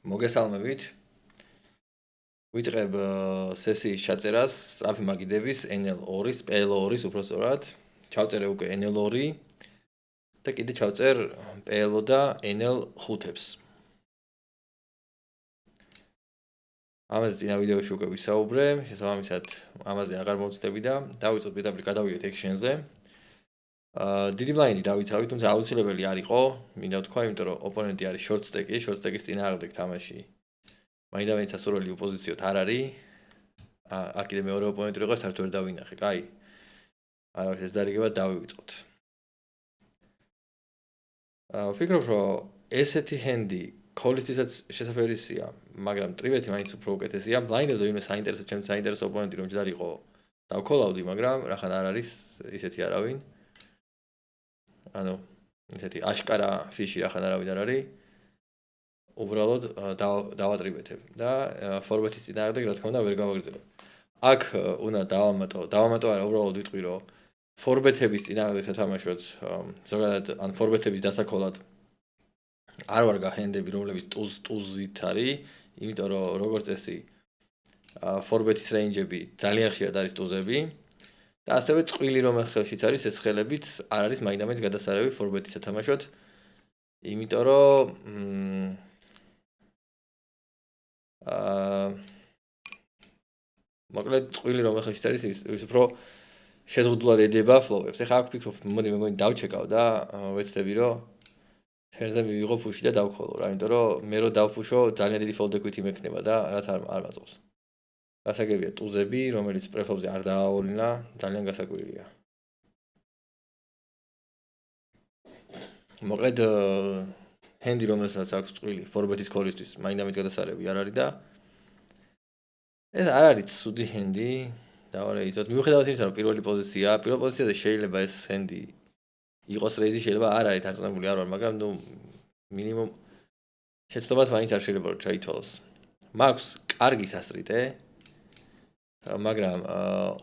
მოგესალმებით. ვიწყებ სესიის ჩაწერას სწრაფი მაგიდების NL2-ის, PL2-ის უпростоრად. ჩავწერე უკვე NL2 და კიდე ჩავწერ PL და NL5-ებს. ამაზე წინა ვიდეოში უკვე ვისაუბრე, შესაბამისად ამაზე აღარ მოვწდები და დავიწყოთ პირდაპირ გადავიდეთ Action-ზე. დიდი ბლაინდი დავიცავით, თუმცა აუცილებელი არ იყო, მინდა ვთქვა, იმიტომ რომ ოპონენტი არის short stack-ი, short stack-ის წინააღმდეგ თამაში. მაინდა-მაინც ასურველი ოპოზიციოთ არ არის. აქ კიდე მეორე ოპონენტი იყო, საერთოდ ვერ დავინახე. კაი. არა, ეს დარიგება დავივიწყოთ. ვფიქრობ, რომ ესეთი ჰენდი კოლისთვისაც შესაძლებელია, მაგრამ ტრივეთი მაინც უფრო უკეთესია. ბლაინდებზე ვინმე საინტერესო, ჩემს საინტერესო ოპონენტი რომ ჯდარიყო, დავქოლავდი, მაგრამ რახან არ არის ისეთი არავინ. ანუ ისეთი აშკარა ფიში რახან არავინ არ არის. უბრალოდ დავატრიბეთებ და ფორბეთის წინააღმდეგ რა თქმა უნდა ვერ გავაგრძელებ. აქ უნდა დავამატო არა, უბრალოდ ვიტყვი რომ ფორბეთების წინააღმდეგ სათამაშოდ ზოგადად ან ფორბეთების დასაქოლად არ ვარ გახენდები, რომლებიც ტულზით არის, იმიტომ რომ როგორც წესი ფორბეთის რეინჯები ძალიან ხშირად არის ტულზები და ასევე წყვილი რომ ხელშიც არის ეს ხელებიც არ არის მაინდა-მაინც გადასარევი ფორბეთის სათამაშოდ, იმიტომ რომ მოკლედ წყვილი რომ ხელშიც არის ის უფრო შეზღუდულად ედება ფლოპებს. ეხლა აქ ვფიქრობ, მოდი მე მგონი დავჩეკავ და ვეცდები რომ თერზე მივიღო ფუში და დავქოლო რა, იმიტომ რომ მე რო დავფუშო ძალიან დიდი fold equity მექნება და რაც არ მაწყობს. გასაგებია ტუზები, რომელიც პრეფლოპზე არ დააავლინა, ძალიან გასაკვირია. მოკლედ ჰენდი რომელსაც აქვს წყვილი ფორბეთის კოლისთვის, მაინდა-მაინც გადასარევი არ არის და ეს არ არის ცუდი ჰენდი, დავარეიზოთ. მიუხედავად იმისა, რომ პირველი პოზიციაზე შეიძლება ეს ჰენდი იყოს რეიზი, შეიძლება არ არის დარწმუნებული არ ვარ, მაგრამ ნუ მინიმუმ შეცდომაც მაინც არ შეიძლება რომ ჩაითვალოს. მაქვს კარგი სასტრიტე, მაგრამ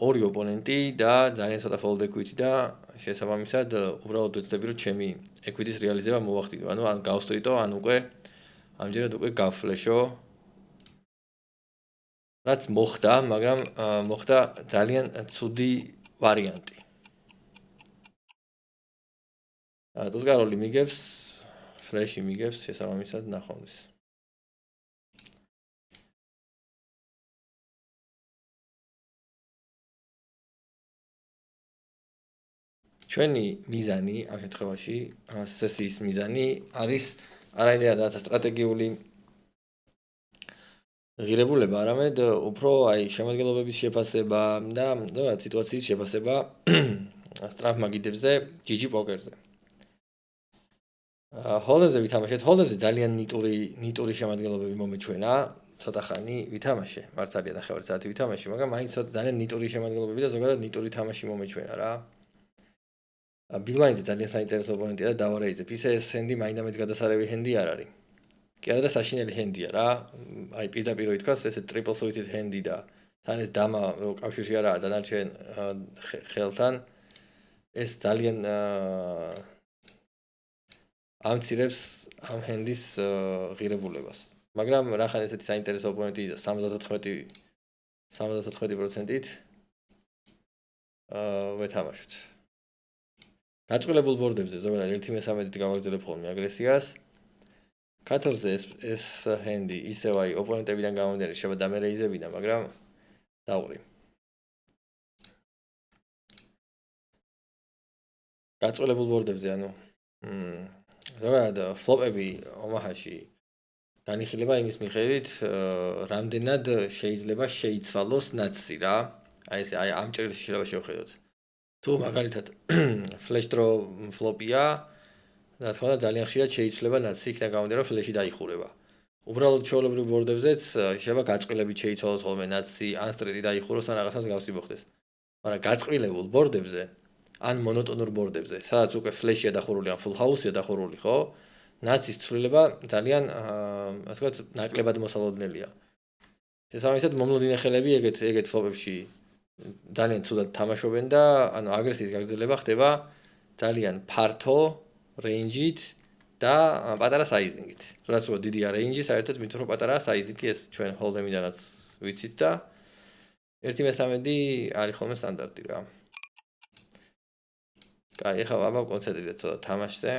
ორი ოპონენტი და ძალიან ცოტა fold equity და შესაბამისად უბრალოდ ვეცდები რომ ჩემი equity-ის რეალიზება მოვახდინო. ანუ ან გავსტრიტო, ან უკვე ამჯერად უკვე გავფლეშო. რაც მოხდა, მაგრამ მოხდა ძალიან ცუდი ვარიანტი. ტუზგაროლი მიგებს, ფლეში მიგებს, შესაბამისად ნახონდეს. ჩვენი მიზანი ამ შემთხვევაში, სესიის მიზანი არის არაიდროულად სტრატეგიული ღირებულება, არამედ უფრო აი შემადგენლობების შეფასება და ზოგადად სიტუაციის შეფასება სწრაფ მაგიდებზე, GG პოკერზე. ჰოლდერზე ვითამაშეთ, ჰოლდერზე ძალიან ნიტური შემადგენლობები მომეჩვენა, ცოტა ხანი ვითამაშე, მართალია ნახევარი საათი ვითამაშე, მაგრამ მაინც ძალიან ნიტური შემადგენლობები და ზოგადად ნიტური თამაში მომეჩვენა რა. ბიგლაინზე ძალიან საინტერესო ოპონენტია და დავარეიზებ. ისე ეს ჰენდი მაინდა-მაინც გადასარევი ჰენდი არ არის. კი არა და საშინელი ჰენდია რა. აი პირდაპირ ითქვას, ესე ტრიპლ სუიტედ ჰენდი და თან ეს დამა რო კავშირში არაა დანარჩენ ხელთან, ეს ძალიან ამცირებს ამ ჰენდის ღირებულებას. მაგრამ რახან ესეთი საინტერესო ოპონენტი 74%-ით ვეთამაშოთ. გაწყვილებულ ბორდებზე ზოგადად 1/13-ით გავაგრძელებ ხოლმე აგრესიას. კათოვზე ეს ჰენდი ისევ აი ოპონენტებიდან გამომდინარე შევა დამერეიზებინა, მაგრამ დავყრი. გაწყვილებულ ბორდებზე, ანუ ზოგადად ფლოპები ომაჰაში განიხილება იმის მიხედვით, რამდენად შეიძლება შეიცვალოს ნაცი რა. აი ესე აი ამ ჭრილში შეიძლება შევხედოთ. თუ მაგალითად flash draw ფლოპია, რა თქმა უნდა ძალიან ხშირად შეიცვლება ნაცი, იქიდან გამომდინარე რომ ფლეში დაიხურება. უბრალოდ ჩვეულებრივ ბორდებზეც შეიძლება გაწყვილებით შეიცვალოს ხოლმე ნაცი, ან სტრიტი დაიხუროს, ან რაღაცას გავსი მოხდეს. მაგრამ გაწყვილებულ ბორდებზე ან მონოტონურ ბორდებზე, სადაც უკვე ფლეშია დახურული, ან full house-ია დახურული, ხო? ნაცის ცვლილება ძალიან ასე ვთქვათ, ნაკლებად მოსალოდნელია. შესაბამისად მომლოდინე ხელები ეგეთ ფლოპებში ძალიან ცუდად თამაშობენ და ანუ აგრესიის გაგრძელება ხდება ძალიან ფართო რეინჯით და პატარა საიზინგით. რაც უფრო დიდია რეინჯი, საერთოდ მით უფრო პატარაა საიზინგი, ეს ჩვენ ჰოლდემიდანაც ვიცით და 1/13 არის ხოლმე სტანდარტი რა. კაი, ეხლა აბა კონცენტრირდეთ ცოტა თამაშზე.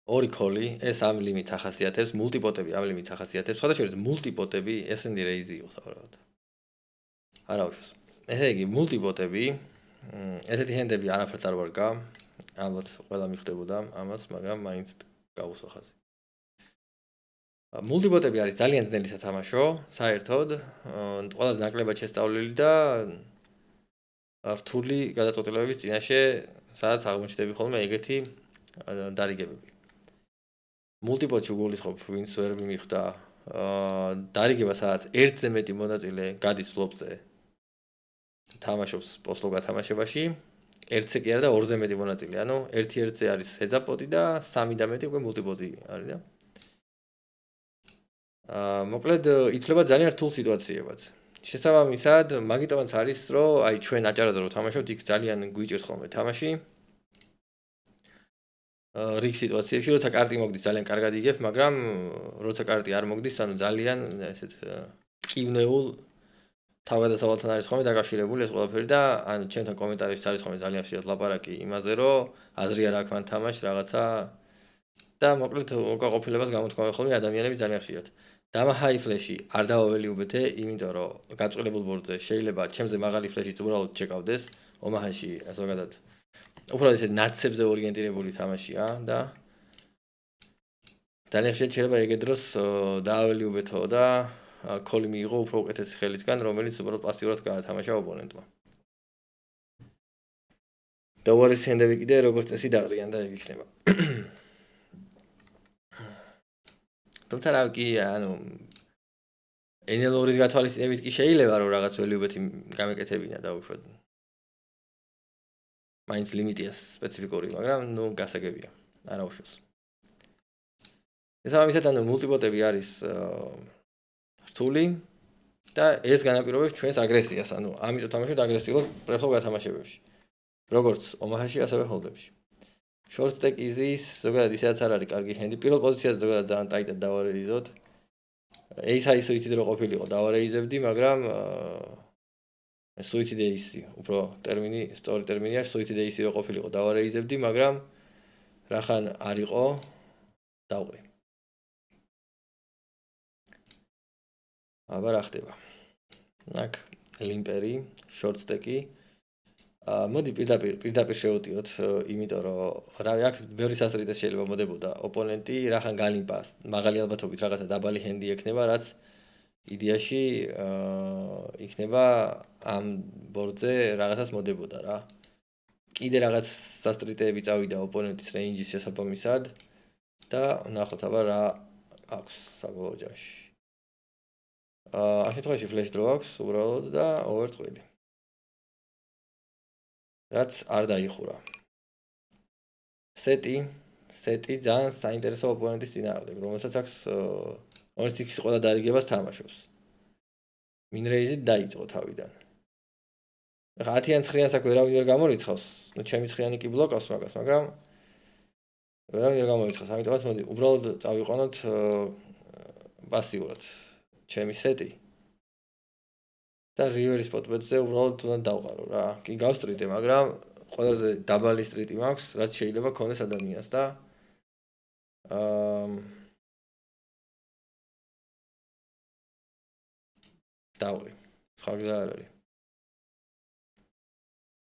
ორი ქოლი, ეს ამ ლიმიტს ახასიათებს, მულტიპოტები ამ ლიმიტს ახასიათებს. სხვადასხვა შორის მულტიპოტები S&D raise იყო საერთოდ. არა უშავს. ესე იგი, მულტიპოტები, ესეთი ჰენდები არაფერთ არ ვარგა. ალბათ ყველა მიხვდებოდა ამას, მაგრამ მაინც გავუსვა ხაზი. მულტიპოტები არის ძალიან ძნელი სათამაშო, საერთოდ, ყველაზე ნაკლებად შესწავლილი და რთული გადაწყვეტილებების წინაშე, სადაც აღმოჩნდები ხოლმე ეგეთი დარიგებები. მულტიპოტში გულისხმობ, ვინც ვერ მიხვდა, დარიგება სადაც ერთზე მეტი მონაწილე გადის ფლოპზე. თამაშობს პოსტო გათამაშებაში, ერთზე კი არა და ორზე მეტი მონაწილე, ანუ ერთი-ერთზე არის ჰედზაპოტი და სამი და მეტი უკვე მულტიპოტი არის და. მოკლედ ითვლება ძალიან რთულ სიტუაციებად. შესაბამისად, მაგიტომაც არის, რომ აი ჩვენ აჭარაზე რო თამაშობთ, იქ ძალიან გვიჭირს ხოლმე თამაში. რიგ სიტუაციებში, როცა კარტი მოგდის, ძალიან კარგად იგებ, მაგრამ როცა კარტი არ მოგდის, ანუ ძალიან ესეთ ყივნეულ თავგადასავალთან არის ხოლმე დაკავშირებული ეს ყველაფერი და ანუ ჩემთან კომენტარებში არის ხოლმე ძალიან ხშირად ლაპარაკი იმაზე, რომ აზრი არ აქვს მან თამაშს რაღაცა და მოკლედ უკაყოფილებას გამოთქვამენ ხოლმე ადამიანები ძალიან ხშირად. დამაჰაი ფლეში არ დავაველიუბეთე, იმიტომ რომ გაწყვეტილებულ ბორდზე შეიძლება ჩემზე მაღალი ფლეშიც უბრალოდ ჩეკავდეს, ომაჰაში ზოგადად უბრალოდ ესე ნაცებზე ორიენტირებული თამაშია და ძალიან ხშირად შეიძლება ეგეთ დროს დავაველიუბეთო და ქოლი მიიღო უფრო უკეთესი ხელისგან, რომელიც უბრალოდ პასიურად გაათამაშა ოპონენტმა. და უარესი ჰენდები კიდე როგორც წესი დაყრიან და ეგ იქნება. თუმცა რა კი, ანუ NL2-ის გათვალისწინებით კი შეიძლება რომ რაღაც ველიუბეთი გამეკეთებინა დაუშვათ. მაინც ლიმიტია სპეციფიკური, მაგრამ ნუ გასაგებია. არა უშავს. შესაბამისად, ანუ მულტიპოტები არის რთული და ეს განაპირობებს ჩვენს აგრესიას, ანუ ამიტომ თამაშობთ აგრესიულად პრეფლოპ გათამაშებებში. როგორც ომაჰაში, ასევე ჰოლდებში. Short stack easy, ზოგადად ისედაც არ არის კარგი ჰენდი. პირველ პოზიციაზე ზოგადად ძალიან ტაიტად დავარეიზოთ. Ace-high suited რო ყოფილიყო, დავარეიზებდი, მაგრამ suited ace, უფრო ტერმინი, სწორი ტერმინი არის, suited ace რო ყოფილიყო, დავარეიზებდი, მაგრამ რახან არ იყო, დავყრი. აბა რა ხდება? აქ ლიმპერი, short stack-ი. მოდი პირდაპირ შევუტიოთ, იმიტომ რომ რავი, აქ ბევრი სასწრიტეს შეიძლება მოდებოდა ოპონენტი, რახან გალიმპას, მაღალი ალბათობით რაღაცა დაბალი ჰენდი ექნება, რაც იდეაში იქნება ამ ბორდზე რაღაცას მოდებოდა რა. კიდე რაღაც სასტრიტეები წავიდა ოპონენტის რეინჯის შესაბამისად და ნახოთ აბა რა აქვს საბოლოო ჯამში. ამ შემთხვევაში ფლეშ დრო აქვს უბრალოდ და ოვერ წყვილი. რაც არ დაიხურა. სეტი ძალიან საინტერესო ოპონენტის წინააღმდეგ, რომელსაც აქვს რომელიც იქ ყველა დარიგებას თამაშობს. მინრეიზით დაიწყო თავიდან. ახლა 10-იან ცხრიანს აქ ვერავინ ვერ გამორიცხავს. ნუ ჩემი ცხრიანი კი ბლოკავს მაგას, მაგრამ ვერავინ ვერ გამორიცხავს. ამიტომაც მოდი უბრალოდ წავიყვანოთ პასიურად ჩემი სეტი. და რივერის პოტბეტზე უბრალოდ უნდა დავყარო რა. კი გავსტრიტე, მაგრამ ყველაზე დაბალი სტრიტი მაქვს, რაც შეიძლება ქონდეს ადამიანს და დავყრი. სხვა გზა არ არის.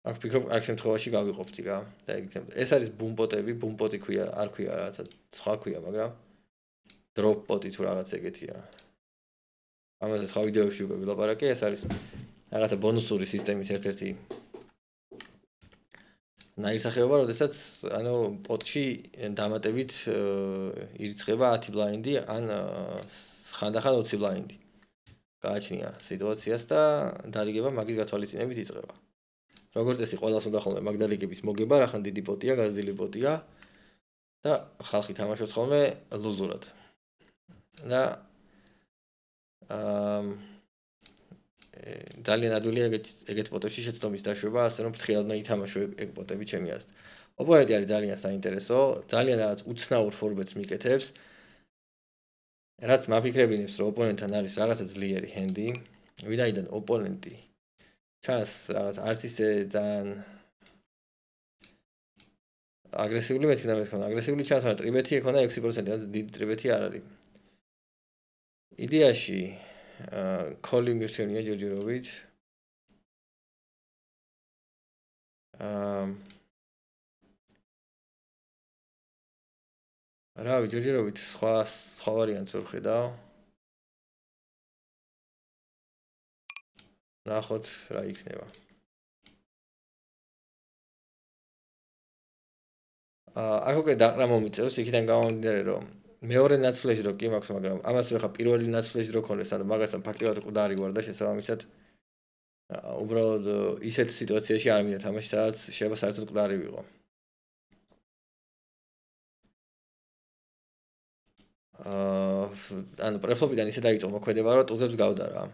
აქ ფიქრობ, აქ შემთხვევაში გავიყოფთი რა და ეგ იქნება. ეს არის ბუმპოტები, ბუმპოტი ქვია, არ ქვია რაღაცა, სხვა ქვია, მაგრამ დროპ პოტი თუ რაღაც ეგეთია. ამაზე სხვა ვიდეოებში უკვე ვილაპარაკე, ეს არის რაღაცა ბონუსური სისტემის ერთ-ერთი ნაირსახეობა, როდესაც ანუ პოტში დამატებით ირიცხება 10 ბლაინდი ან ხანდახან 20 ბლაინდი. გააჩნია სიტუაციას და დარიგება მაგის გათვალისწინებით იწყება. როგორც წესი, ყველას უნდა ხოლმე მაგ დარიგების მოგება, რახან დიდი პოტია, გაზრდილი პოტია და ხალხი თამაშობს ხოლმე ლუზურად. და ძალიან ადვილია ეგეთ პოტებში შეცდომის დაშვება, ასე რომ ფრთხილად უნდა ითამაშო ეგ პოტები ჩემი აზრით. ოპონენტი არის ძალიან საინტერესო, ძალიან რაღაც უცნაურ ფორმატს მიკეთებს. რაც მაფიქრებინებს, რომ ოპონენტთან არის რაღაცა ძლიერი ჰენდი, ვინაიდან ოპონენტი ჩანს რაღაც არც ისე ძალიან აგრესიული მეთქი და მეთქონა, აგრესიული ჩანს, მაგრამ ტრიბეთი ექონა 6%, ანუ დიდი ტრიბეთი არ არის. იდეაში კოლი მირჩენია ჯერჯერობით. რავი, ჯერჯერობით სხვა ვარიანტს ვერ ხედავ. ნახოთ რა იქნება. აქ უკვე დაყრა მომიწევს, იქიდან გამომდინარე, რომ მეორე ნაცვლეში რო კი მაქვს, მაგრამ ამას ხო ხა პირველი ნაცვლეში რო ქონდეს, ანუ მაგასთან ფაქტიურად მკვდარი ვარ და შესაბამისად უბრალოდ ისეთ სიტუაციაში არ მინდა თამაში, სადაც შეიძლება საერთოდ მკვდარი ვიყო. ანუ პრეფლოპიდან ისე დაიწყო მოქმედება, რომ ტუზებს გავდა რა.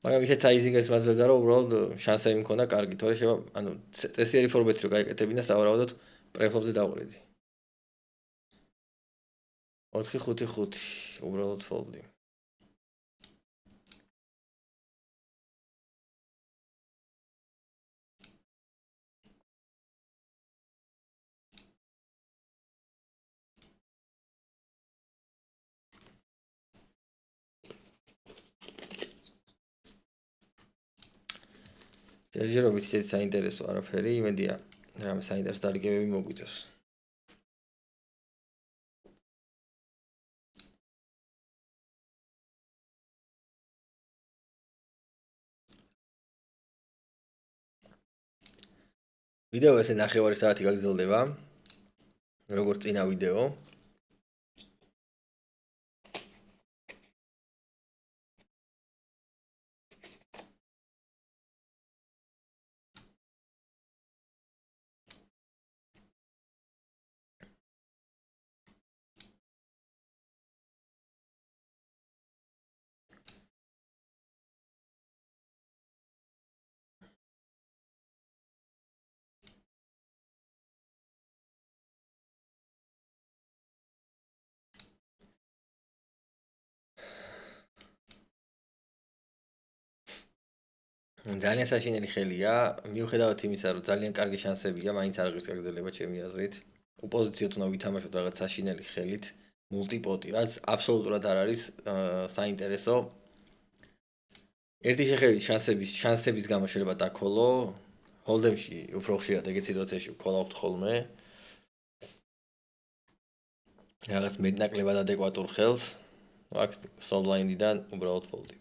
მაგრამ ისეთ საიზინგებს მაძლევდა, რომ უბრალოდ შანსები მქონდა კარგი, თორე შეიძლება, ანუ წესიერი ფორმატი რო გაიკეთებინა, სავარაუდოდ პრეფლოპზე დავყრედი. 4-5-5, უბრალოდ ფოლდი. ჯერჯერობით ისეთი საინტერესო არაფერი, იმედია, რამე საინტერესო დარიგებები მოგვიწევს. ვიდეო ესე ნახევარი საათი გაგრძელდება, როგორც წინა ვიდეო. ძალიან საშინელი ხელია, მიუხედავად იმისა, რომ ძალიან კარგი შანსებია, მაინც არ აღარ გაგრძელება ჩემი აზრით. უპოზიციოდ უნდა ვითამაშოთ რაღაც საშინელი ხელით, მულტიპოტი, რაც აბსოლუტურად არ არის საინტერესო. ერთი შეხედვით შანსების გამო შეიძლება დაკოლო, ჰოლდემში უფრო ხშირად ეგეთ სიტუაციაში ვქოლავთ ხოლმე. რაღაც მეტნაკლებად ადეკვატურ ხელს, აქ სოლბლაინდიდან უბრალოდ ფოლდი.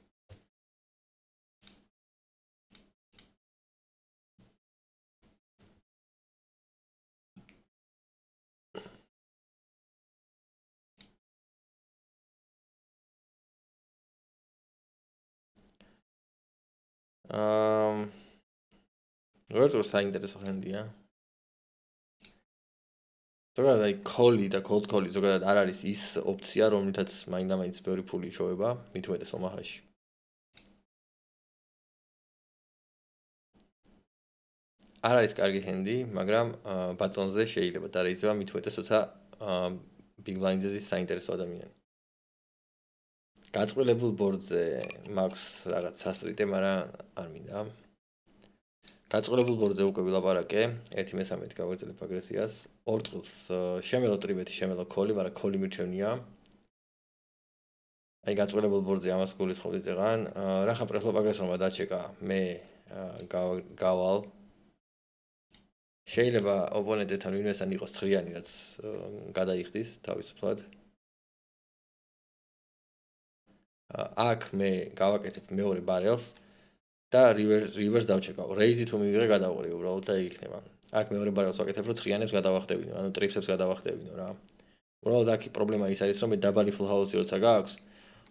ვერტურ საინტერესო ჰენდია. ზოგადად აი კოლი და კოლდ კოლი ზოგადად არ არის ის ოპცია, რომლითაც მაინდა-მაინც ბევრი ფული იშოვება, მით უმეტეს ომაჰაში. არ არის კარგი ჰენდი, მაგრამ ბატონზე შეიძლება დაreizება მით უმეტეს როცა big blinds-ზე ზის საინტერესო ადამიანი. გაწყვილებულ ბორდზე მაქვს რაღაც სასტრიტე, მაგრამ არ მინდა. გაწყვილებულ ბორდზე უკვე ვილაპარაკე, 1/13 გავაგრძელებ აგრესიას. 2 წელს შემელო ტრიბეთი, შემელო კოლი, მაგრამ კოლი მირჩევნია. აი გაწყვილებულ ბორდზე ამას გულისხმობდი წეღან. რახან პრეფლოპ აგრესორმა დაჩეკა, მე გავალ. შეიძლება ოპონენტთან ვინმესთან იყოს ცხრიანი, რაც გადაიხდის თავისუფლად. აქ მე გავაკეთებ მეორე ბარელს და რივერს დავჩეკავ. რეიზი თუ მივიღე გადავყრი უბრალოდ და იქნება. აქ მეორე ბარელს ვაკეთებ, რომ ცხრიანებს გადავახტევინო, ანუ ტრიპსებს გადავახტევინო რა. უბრალოდ აქ პრობლემა ის არის, რომ მე დაბალი full house-ი როცა გააქვს,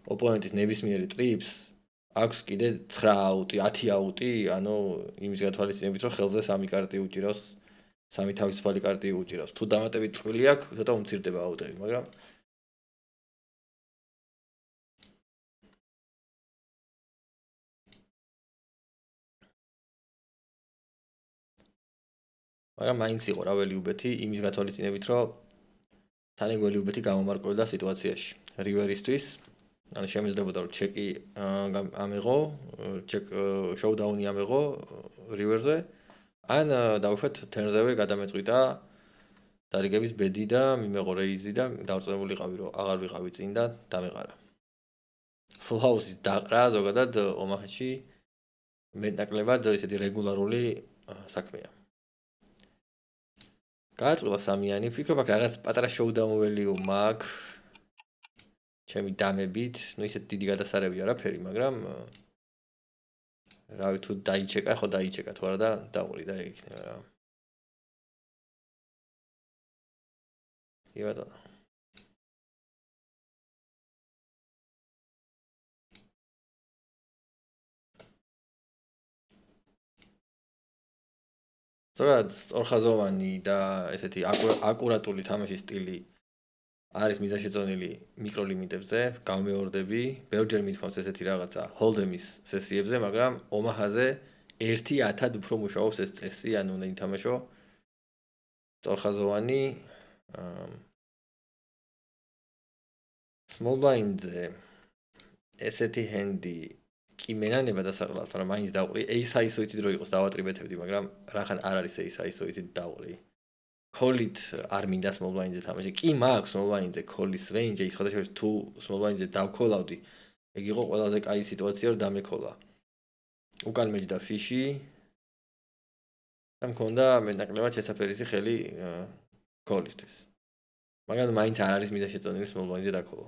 ოპონენტის ნებისმიერი ტრიპს აქვს კიდე 9 აუტი, 10 აუტი, ანუ იმის გათვალისწინებით, რომ ხელზე 3 კარტი უჭირავს, 3 თავისუფალი კარტი უჭირავს. თუ დამატებით წყვილი აქვს, ცოტა უმცირდება აუტები, მაგრამ მაგრამ მაინც იყო რა ველიუბეთი იმის გათვალისწინებით, რომ თან ეგ ველიუბეთი გამომარკვევდა სიტუაციაში. რივერისთვის ანუ შემეძლებოდა რომ ჩეკი ამეღო, ჩეკ შოუდაუნი ამეღო რივერზე, ან დაუშვათ თერნზევე გადამეწყვიტა დარიგების ბედი და მიმეღო რეიზი და დავწუნებულიყავი რომ აღარ ვიყავი წინ და დამეყარა. Full House-ის დაყრა ზოგადად ომაჰაში მეტნაკლებად ესეთი რეგულარული საქმეა. გააწყვეტა სამიანი, ვფიქრობ აქ რაღაც პატარა შოუდაუნ ველიუ მაქვს. ჩემი დამებით, ну ისეთ დიდი გადასარევი არაფერი, მაგრამ რავი თუ დაიჩეკა, ხო დაიჩეკა თუ არა და დავყრი და ეგ იქნება რა. კი ბატონო. ზოგადად სწორხაზოვანი და ესეთი აკურატული თამაშის სტილი არის მიზანშეწონილი მიკროლიმიტებზე, გამეორდები, ბევრჯერ მithmos ესეთი რაღაცა ჰოლდემის სესიებზე, მაგრამ ომაჰაზე 1-10-ად უფრო მუშაობს ეს წესი, ანუ უნდა ითამაშო სწორხაზოვანი small blind-ზე ესეთი ჰენდი კი მენანება დასაყრლავთ, მაგრამ მაინც დავყრი. ace-ით რო იყოს დავატრიბეთებდი, მაგრამ რახან არ არის ace-ით დავყრი. Call-ით არ მინდა small blind-ზე თამაში. კი მაქვს small blind-ზე call-ის range, ის ხოდაშორის თუ small blind-ზე დავქოლავდი, ეგ იყო ყველაზე კაი სიტუაცია რომ დამეკოლა. უკან მეჯდა ფიში და მქონდა მეტნაკლებად შესაფერისი ხელი call-ისთვის. მაგრამ მაინც არ არის მიზანშეწონილი small blind-ზე დაკოლა.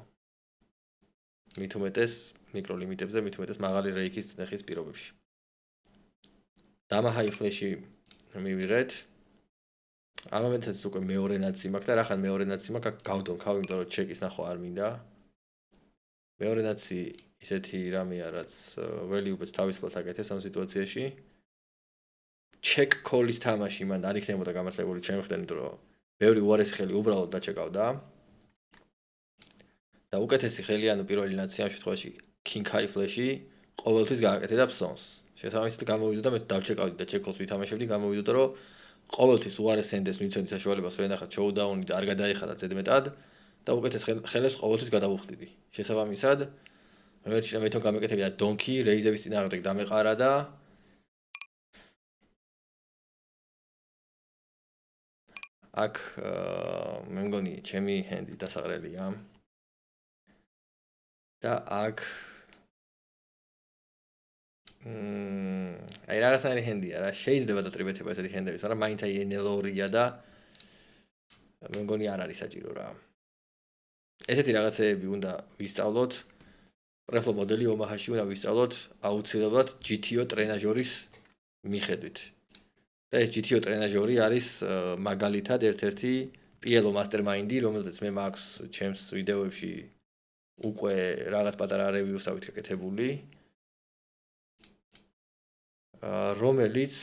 მით უმეტეს მიკროლიმიტებზე, მით უმეტეს მაღალი რეიქის წნეხის პირობებში. დამაჰაი ფლეში მივიღეთ. ამ მომენტიც უკვე მეორე ნაცი მაქვს და რახან მეორე ნაცი მაქვს, აქ გავდონქავ, იმიტომ რომ ჩეკის ნახვა არ მინდა. მეორე ნაცი ისეთი რამეა, რაც ველიუბებს თავისუფლად აკეთებს ამ სიტუაციაში. ჩეკ კოლის თამაში მან არ იქნებოდა გამართლებული ჩემი ხედვით, იმიტომ რომ ბევრი უარესი ხელი უბრალოდ დაჩეკავდა. და უკეთესი ხელი, ანუ პირველი ნაცი ამ შემთხვევაში King High Flash-ი ყოველთვის გააკეთებდა Psons. შესაბამისად გამოვიდოდა და მე დავჩეკავდი და ჩეკ კოლს ვითამაშებდი, გამოვიდოდა რომ ყოველთვის უარეს ენდეს მიცემდი საშუალებას რომ ენახა შოუდაუნი და არ გადაეხადა ზედმეტად და უკეთეს ხელებს ყოველთვის გადავუხდიდი. შესაბამისად მე თვითონ გამეკეთებია დონკი რეიზების წინააღმდეგ დამეყარა და აქ მე მგონი ჩემი ჰენდი დასაღრელია. და აქ აი რაღაცნაირი ჰენდია რა, შეიძლება დატრიბეთება ესეთი ჰენდების, მაგრამ მაინც აი NL2-ია და მე მგონი არ არის საჭირო რა. ესეთი რაღაცეები უნდა ვისწავლოთ. პრეფლო მოდელი ომაჰაში უნდა ვისწავლოთ აუცილებლად GTO ტრენაჟორის მიხედვით. და ეს GTO ტრენაჟორი არის მაგალითად ერთ-ერთი PLO mastermind-ი, რომელზეც მე მაქვს ჩემს ვიდეოებში უკვე რაღაც პატარა რევიუს ავით გაკეთებული. რომელიც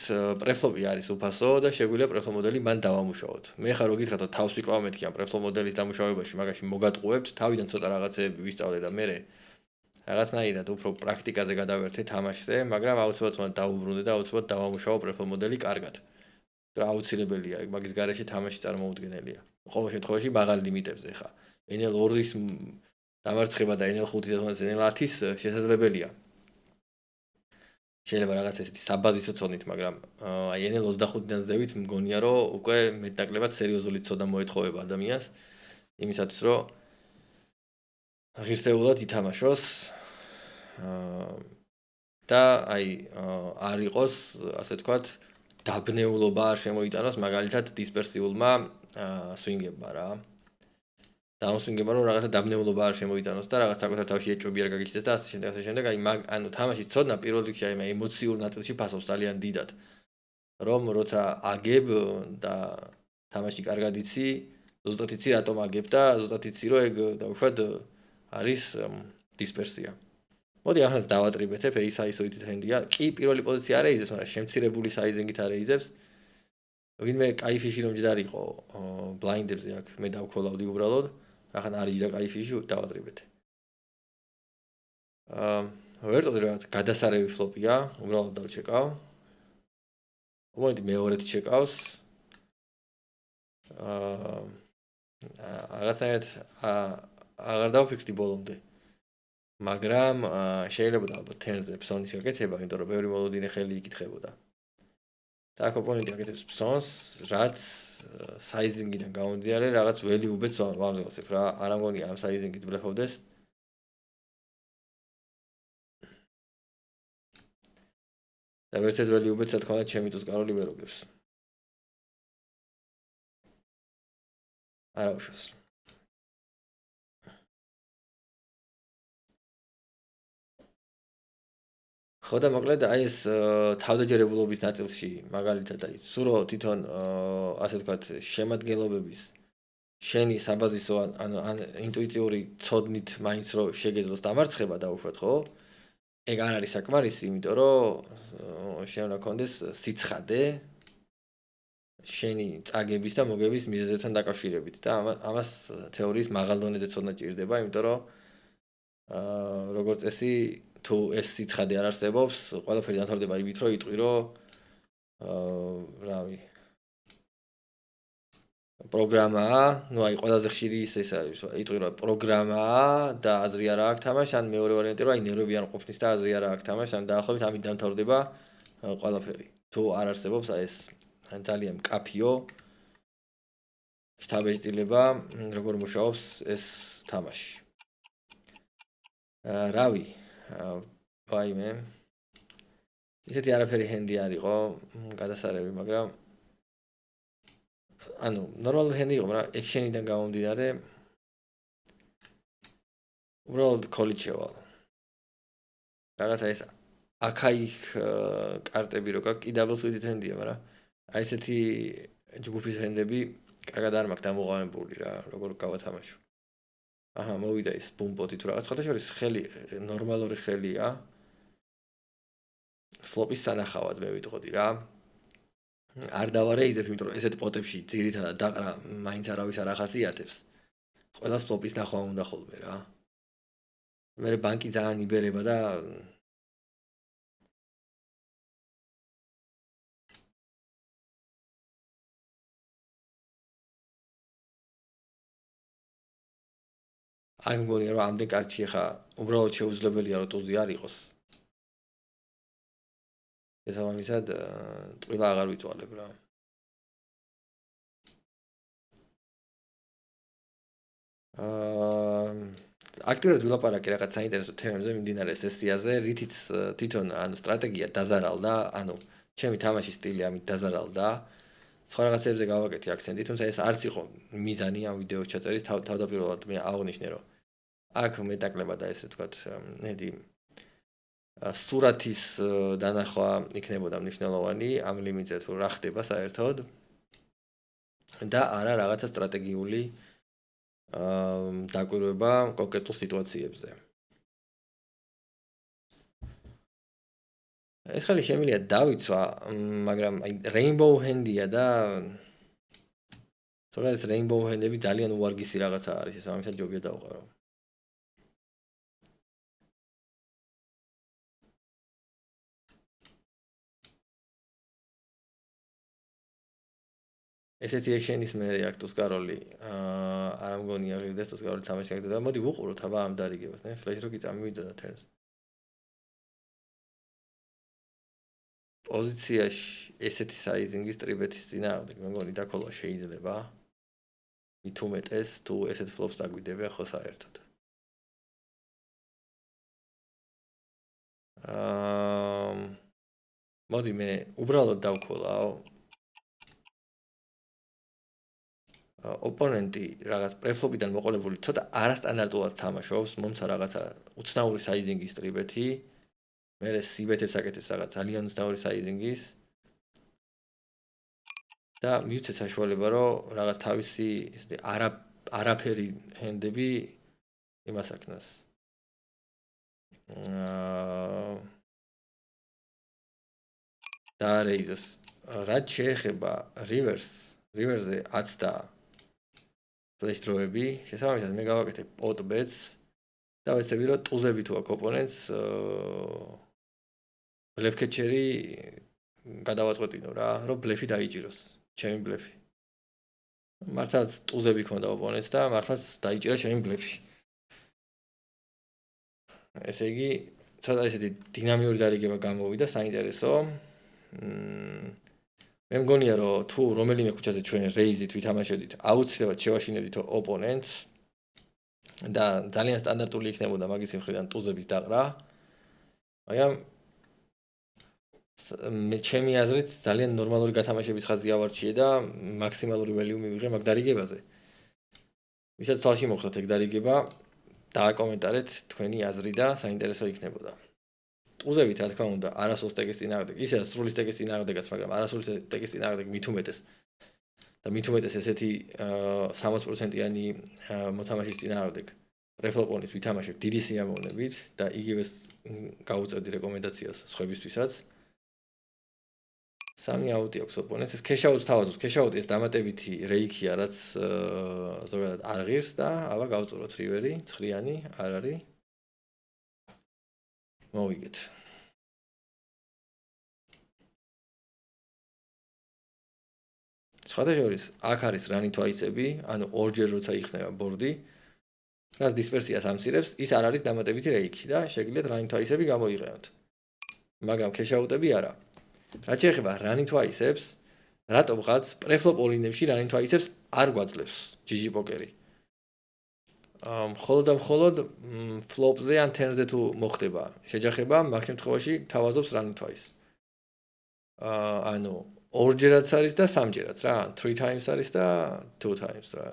პრეფლოპი არის უფასო და შეგვიძლია პრეფლო მოდელი მან დავამუშაოთ. მე ხარ რო გითხრათ რომ თავს ვიკლავ მეთქი ამ პრეფლო მოდელის დამუშავებაში, მაგაში მოგატყუებთ, თავიდან ცოტა რაღაცეები ვისწავლე და მე რაღაცნაირად უფრო პრაქტიკაზე გადავერთე თამაშზე, მაგრამ აუცილებლად უნდა დავუბრუნდე და აუცილებლად დავამუშავო პრეფლო მოდელი კარგად. და აუცილებელია, მაგის გარეშე თამაში წარმოუდგენელია. ყოველ შემთხვევაში მაღალ ლიმიტებზე ხა. NL2-ის დამარცხება და NL5-ის და NL10-ის შესაძლებელია. შეიძლება რაღაც ესეთი საბაზისო ცოდნით, მაგრამ აი NL25-დან ზევით მგონია რომ უკვე მეტნაკლებად სერიოზული ცოდნა მოეთხოვება ადამიანს იმისათვის რომ ღირსეულად ითამაშოს და აი არ იყოს ასე ვთქვათ დაბნეულობა არ შემოიტანოს მაგალითად დისპერსიულმა სვინგებმა რა. და ამ სვინგებმა რომ რაღაცა დაბნეულობა არ შემოიტანოს და რაღაც საკუთარ თავში ეჭვები არ გაგიჩნდეს და ასე შემდეგ, აი ანუ თამაშის ცოდნა პირველ რიგში აი ემოციურ ნაწილში ფასობს ძალიან დიდად. რომ როცა აგებ და თამაში კარგად იცი, ზუსტად იცი რატომ აგებ და ზუსტად იცი რომ ეგ დაუშვათ არის დისპერსია. მოდი ახლა დავატრიბეთებ ace-ით ჰენდია. კი პირველი პოზიცია არ ეიზებს, მაგრამ შემცირებული საიზინგით არ ეიზებს. ვინმე კაი ფიში რომ ჯდარიყო ბლაინდებზე აქ მე დავქოლავდი უბრალოდ. რახან არ იჯდა კაი ფიში დავატრიბეთე. ვერტოდი რაღაც გადასარევი ფლოპია, უბრალოდ დავჩეკავ. მოდი მეორედ ჩეკავს. აა რაღაცნაირად აღარ დავფიქრდი ბოლომდე. მაგრამ შეიძლება ალბათ თერზე ფსონის გაკეთება, იმიტომ რომ ბევრი მოლოდინე ხელი იკითხებოდა. და აქ ოპონენტი აკეთებს ფსონს, რაც საიზინგიდან გამომდინარე რაღაც ველი უბედს ვამზადებ რა. არ ამგონია ამ საიზინგით ბლეფობდეს. და ვერც ეს ველი უბედს რა თქმა უნდა ჩემი თუს კაროლი ვერ უგებს. არა უშავს. ხო და მოკლედ აი ეს თავდაჯერებულობის ნაწილში მაგალითად აი სურო თვითონ ასე ვთქვათ შემადგენლობების შენი საბაზისო ან ინტუიტიური ცოდნით მაინც რო შეგეძლოს დამარცხება დაუშვათ ხო? ეგ არ არის საკმარისი, იმიტომ რომ შენ უნდა გქონდეს სიცხადე შენი წაგების და მოგების მიზეზებთან დაკავშირებით და ამას თეორიის მაღალ დონეზე ცოდნა ჭირდება, იმიტომ რომ როგორც წესი თუ ეს სიცხადე არ არსებობს, ყველაფერი დამთავრდება იმით, რომ იტყვირო რავი პროგრამაა, ну აი ყველაზე ხშირი ის არის, იტყვირო პროგრამაა და აზრი არ აქვს თამაში, ან მეორე ვარიანტი რომ აი ნერვები არ ყოფნის და აზრი არ აქვს თამაში, ან დაახლოებით ამით დამთავრდება ყველაფერი. თუ არ არსებობს აი ეს ძალიან მკაფიო შთაბეჭდილება, როგორ მუშაობს ეს თამაში. რავი, ვაიმე. ისეთი არაფერი ჰენდი არ იყო, გადასარევი, მაგრამ ანუ ნორმალური ჰენდი იყო, მაგრამ ექშენიდან გამომდინარე უბრალოდ კოლიჩევალ. რაღაცა ეს აქაიქ კარტები რო გაქვს, კიდაბლს ვიდით ჰენდია, მაგრამ აი ესეთი ჯგუფის ჰენდები კარგად არ მაქვს დამოყავებული რა, როგორ გავათამაშო. აჰა, მოვიდა ის ბუმპოტი თუ რაღაც, ხოთა შორის ხელი ნორმალური ხელია. ფლოპის სანახავად მე ვიტყოდი რა. არ დავარეიზებ, იმიტომ რომ ესეთ პოტებში ძირითადად დაყრა მაინც არავის არ ახასიათებს. ყველას ფლოპის ნახვა უნდა ხოლმე რა. მე ბანკი ძალიან იბერება და აი მგონია რომ ამდენ კარტში ხა უბრალოდ შეუძლებელია რომ ტუზი არ იყოს. შესაბამისად ტყილა აღარ ვიწვალებ რა. აქტიურად ვილაპარაკე რაღაც საინტერესო თემებზე მიმდინარე სესიაზე, რითიც თვითონ ანუ სტრატეგია დაზარალდა, ანუ ჩემი თამაშის სტილი ამით დაზარალდა. სხვა რაღაცებზე გავაკეთე აქცენტი, თუმცა ეს არც იყო მიზანი ამ ვიდეოს ჩაწერის, თავდაპირველად მე აღნიშნე რომ აქ მეტაკლება და ესე ვთქვათ, ნედი სურათის დანახვა იქნებოდა მნიშვნელოვანი ამ ლიმიტზე თუ რა ხდება საერთოდ და არა რაღაცა სტრატეგიული დაკვირვება კონკრეტულ სიტუაციებზე. ეს ხელი შემიძლია დავიცვა, მაგრამ აი Rainbow Hand-ია და თორემ Rainbow Hand-ები ძალიან უარგისი რაღაცა არის, ეს ამისად ჯობია დავყარო. ესეთი ექშენის მე რეაქტუს კაროლი არ ამგონია ღირდეს თუს კაროლი თამაში აგზავნა. მოდი ვუყუროთ აბა ამ დარიგებას, ნე ფლეში რო კი წამივიდა თერს. პოზიციაში ესეთი საიზინგის ტრიბეთის წინააღმდეგ მე მგონი დაკოლა შეიძლება. მით უმეტეს თუ ესეთ ფლოპს დაგვიდებია ხო საერთოდ. მოდი მე უბრალოდ დავქოლავ ოპონენტი რაღაც პრეფლოპიდან მოყოლებული ცოტა არასტანდარტულად თამაშობს, მომცა რაღაცა უცნაური საიზინგის ტრიბეთი. მე სიბეთებს აკეთებს რაღაც ძალიან უცნაური საიზინგის. და მივცე საშუალება რომ რაღაც თავისი ესე არაფერი ჰენდები იმას აქნას. და რეიზოს რაც შეეხება რივერსზე 10 და ფლეშ დროები, შესაბამისად მე გავაკეთე პოტ ბეტს და ვეცდები რომ ტუზები თუ აქ ოპონენტს ბლეფკეჩერი გადავაწყვეტინო რა, რომ ბლეფი დაიჭიროს, ჩემი ბლეფი. მართლაც ტუზები ქონდა ოპონენტს და მართლაც დაიჭირა ჩემი ბლეფში. ესე იგი, ცოტა ისეთი დინამიური დარიგება გამოვიდა, საინტერესო. მე მგონია, რომ თუ რომელიმე ქუჩაზე ჩვენ რეიზით ვითამაშებდით, აუცილებლად შევაშინებდით ოპონენტს და ძალიან სტანდარტული იქნებოდა მაგის მხრიდან ტუზების დაყრა. მაგრამ მე ჩემი აზრით ძალიან ნორმალური გათამაშების ხაზი ავარჩიე და მაქსიმალური ველიუ მივიღე მაგ დარიგებაზე. ვისაც თვალში მოხდათ ეგ დარიგება, დააკომენტარეთ თქვენი აზრი და საინტერესო იქნებოდა. ტუზებით, რა თქმა უნდა, არასოდეს სტეკის წინააღმდეგ, ისე სრული სტეკის წინააღმდეგაც, მაგრამ არასრული სტეკის წინააღმდეგ მით უმეტეს. და მით უმეტეს ესეთი 60%-იანი მოთამაშის წინააღმდეგ რეფლოპონის ვითამაშებ დიდი სიამოვნებით და იგივეს გავუწევდი რეკომენდაციას სხვებისთვისაც. 3 აუტი აქვს ოპონენტს, ეს ქეშაუტს თავაზობს. ქეშაუტი ეს დამატებითი რეიქია, რაც ზოგადად არ ღირს და აბა გავწუროთ რივერი, ცხრიანი, არ არის. მოვიგეთ. სხვადასხვა აქ არის რანი თვაისები, ანუ ორჯერ როცა იხსნება ბორდი, რაც დისპერსიას ამცირებს, ის არ არის დამატებითი რეიქი და შეგიძლიათ რანი თვაისები გამოიყენოთ. მაგრამ ქეშაუტები არა. რაც შეეხება რანი თვაისებს, რატომღაც პრეფლოპ ოლინებში რანი თვაისებს არ გვაძლევს GG პოკერი. მხოლოდ და მხოლოდ ფლოპზე ან თერნზე თუ მოხდება შეჯახება, მაგ შემთხვევაში თავაზობს რანი თვაის. ანუ ორჯერაც არის და სამჯერაც რა, 3 times არის და 2 times რა.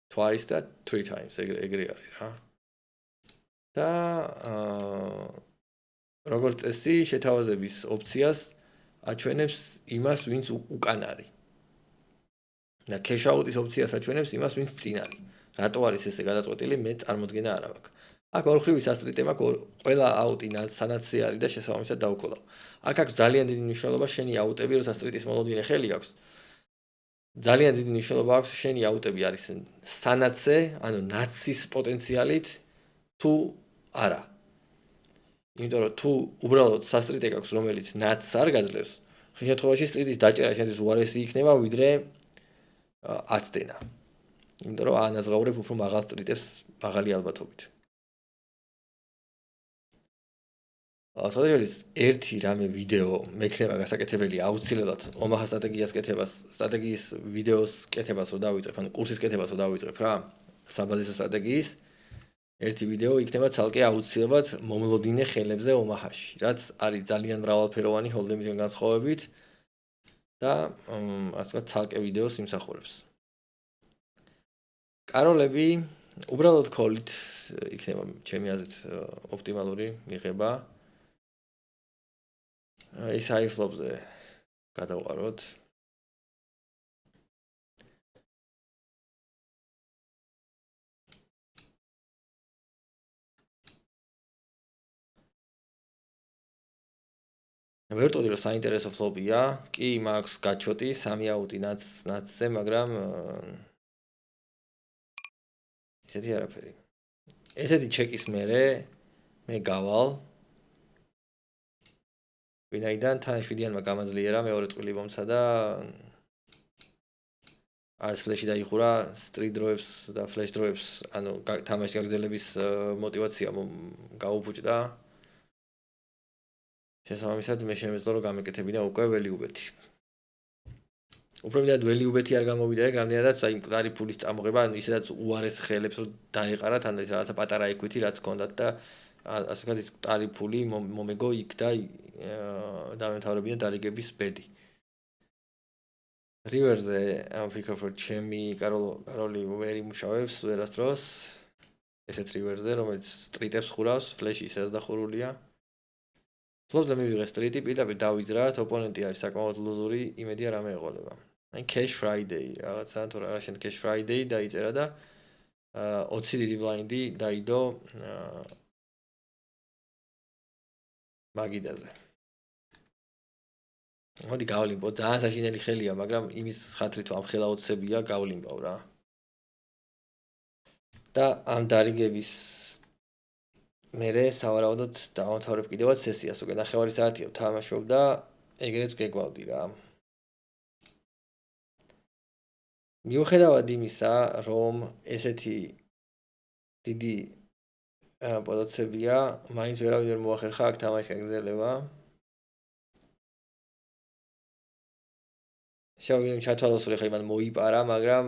Twice და 3 times ეგრე არის რა. და როგორც წესი, შეთავაზების ოფციას აჩვენებს იმას, ვინც უკან არის. და cash-out-ის ოფციას აჩვენებს იმას, ვინც წინ არის. რატო არის ესე გადაწყვეტილი, მე წარმოდგენა არ აქვს. აქ ორხრივი სასტრიტე მაქვს, ყველა აუტი სანაცე არის და შესაბამისად დავკოლავ. აქ აქვს ძალიან დიდი მნიშვნელობა შენი აუტები, როცა სტრიტის მოლოდინე ხელი აქვს. ძალიან დიდი მნიშვნელობა აქვს შენი აუტები არის სანაცე, ანუ ნაცის პოტენციალით თუ არა. იმიტომ რომ თუ უბრალოდ სასტრიტე გაქვს, რომელიც ნაცს არ გაძლევს, ხშირ შემთხვევაში სტრიტის დაჭერა შენთვის უარესი იქნება, ვიდრე აცდენა. იმიტომ რომ ანაზღაურებ უფრო მაღალ სტრიტებს მაღალი ალბათობით. სადღაც ერთი რამე ვიდეო მექნება გასაკეთებელი აუცილებლად ომაჰა სტრატეგიის ვიდეოს კეთებას რო დავიწყებ, ანუ კურსის კეთებას რო დავიწყებ რა, საბაზისო სტრატეგიის ერთი ვიდეო იქნება ცალკე აუცილებლად მომლოდინე ხელებზე ომაჰაში, რაც არის ძალიან მრავალფეროვანი ჰოლდემისგან განსხვავებით და ასე ვთქვათ, ცალკე ვიდეოს იმსახურებს. კაროლები უბრალოდ კოლით იქნება ჩემი აზრით ოპტიმალური მიღება. ის აიფლოპზე გადავყაროთ. ვერტოდი რომ საინტერესო ფლოპია, კი მაქვს გაჩოტი 3 აუტი ნაცზე, მაგრამ ესეთი არაფერი. ესეთი ჩეკის მერე მე გავალ ვინაიდან თან 7-იანმა გამაძლიერა მეორე წყვილი მომცა და არც ფლეში დაიხურა სტრიტ დროებს და ფლეშ დროებს, ანუ თამაშის გაგრძელების мотиваცია გაუფუჭდა. შესაბამისად მე შემეძლო რომ გამეკეთებინა უკვე ველიუბეთი. უფრო მეტად ველიუბეთი არ გამოვიდა ეგ, რამდენადაც აი მკვდარი ფულის წამოღება, ანუ ისედაც უარეს ხელებს რომ დაეყარათ, ან ის რაღაცა პატარა equity რაც ჰქონდათ და ასე ვთქვათ ის მკვდარი ფული მომეგო იქ და დამემთავრებინა დარიგების ბედი. რივერზე ვფიქრობ რომ ჩემი კაროლი ვერ იმუშავებს ვერასდროს. ესეთ რივერზე, რომელიც სტრიტებს ხურავს, ფლეში ისედაც დახურულია. ფლოპზე მივიღე სტრიტი, პირდაპირ დავიძრათ, ოპონენტი არის საკმაოდ ლუზური, იმედია რამე ეყოლება. აი cash friday რაღაცა, თუ რა შენ cash friday დაიწერა და 20 დიდი ბლაინდი დაიდო მაგიდაზე. მოდი გავლინბო, ძალიან საშინელი ხელია, მაგრამ იმის ხათრით ამ ხელა 20-ებია გავლინბავ რა. და ამ დარიგების მერე სავარაუდოდ დავამთავრებ კიდევაც სესიას, უკვე 9 საათია ვთამაშობ და ეგრეც გეგვავდი რა. მიუხედავად იმისა, რომ ესეთი დიდი პოზიციებია, მაინც ვერავინ ვერ მოახერხა აქ თამაშის გაგრძელება. შევიდე ჩათვალოს რომ ხა იმან მოიპარა, მაგრამ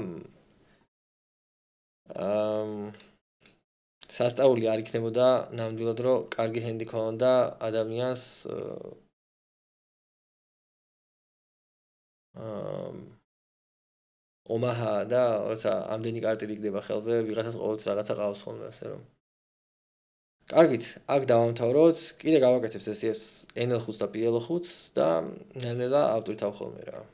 სასწაული არ იქნებოდა ნამდვილად რომ კარგი ჰენდი ქონოდა ადამიანს ომაჰა და როცა ამდენი კარტი იქნება ხელზე, ვიღაცას ყოველთვის რაღაცა ყავს ხოლმე, ასე რომ. კარგით, აქ დავამთავროთ. კიდე გავაკეთებ სესიებს NL5 და PL5 და ნელ-ნელა ავტვირთავ ხოლმე რა.